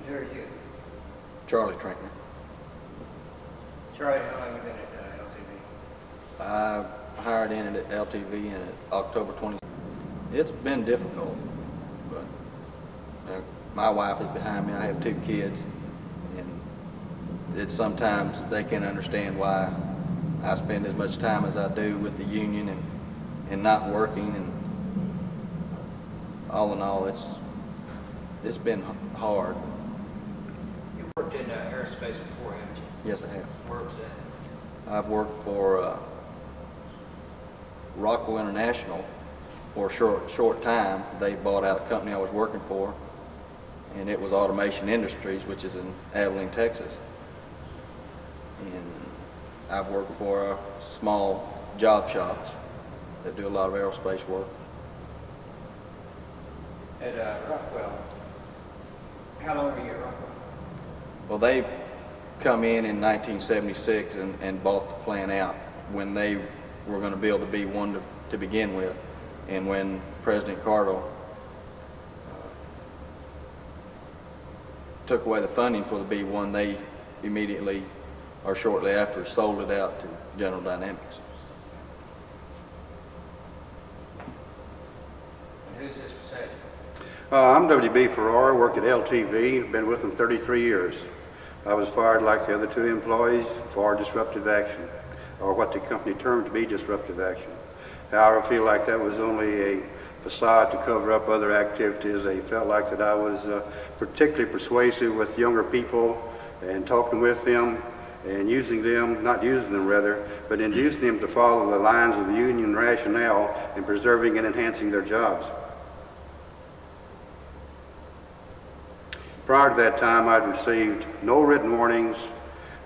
Who are you? Charlie Trinkner. Charlie, how long have you been at LTV? I hired in at LTV in October 20. It's been difficult, but my wife is behind me. I have 2 kids, and it's sometimes they can understand why I spend as much time as I do with the union and not working. And all in all, it's been hard. You worked in aerospace before, haven't you? Yes, I have. Where was that? I've worked for Rockwell International for a short time. They bought out a company I was working for, and it was Automation Industries, which is in Abilene, Texas. And I've worked for small job shops that do a lot of aerospace work. At Rockwell. How long were you at Rockwell? Well, they come in 1976 and bought the plant out when they were going to build the B-1 to begin with. And when President Carter took away the funding for the B-1, they immediately or shortly after sold it out to General Dynamics. And who's this beside you? I'm W.B. Farrar, work at LTV, been with them 33 years. I was fired like the other 2 employees for disruptive action, or what the company termed to be disruptive action. However, I feel like that was only a facade to cover up other activities. They felt like that I was particularly persuasive with younger people and talking with them and using them, not using them rather, but inducing them to follow the lines of the union rationale in preserving and enhancing their jobs. Prior to that time, I'd received no written warnings.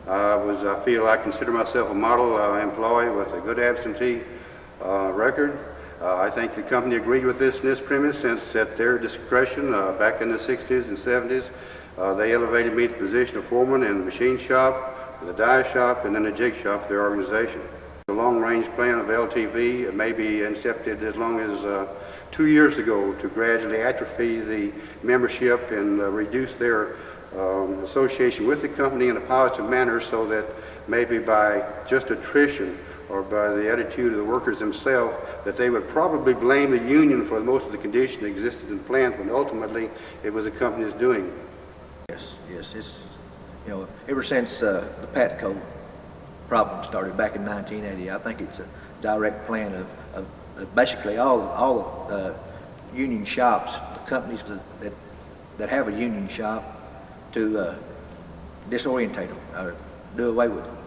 I consider myself a model employee with a good absentee record. I think the company agreed with this premise, since at their discretion back in the 60s and 70s, they elevated me to the position of foreman in the machine shop, the die shop, and then the jig shop of their organization. The long-range plan of LTV maybe incepted as long as 2 years ago to gradually atrophy the membership and reduce their association with the company in a positive manner, so that maybe by just attrition or by the attitude of the workers themselves, that they would probably blame the union for most of the condition that existed in the plant, when ultimately it was the company's doing. Yes, it's, ever since the patco problem started back in 1980, I think it's a direct plan of basically all union shops, the companies that have a union shop, to disorientate them or do away with them.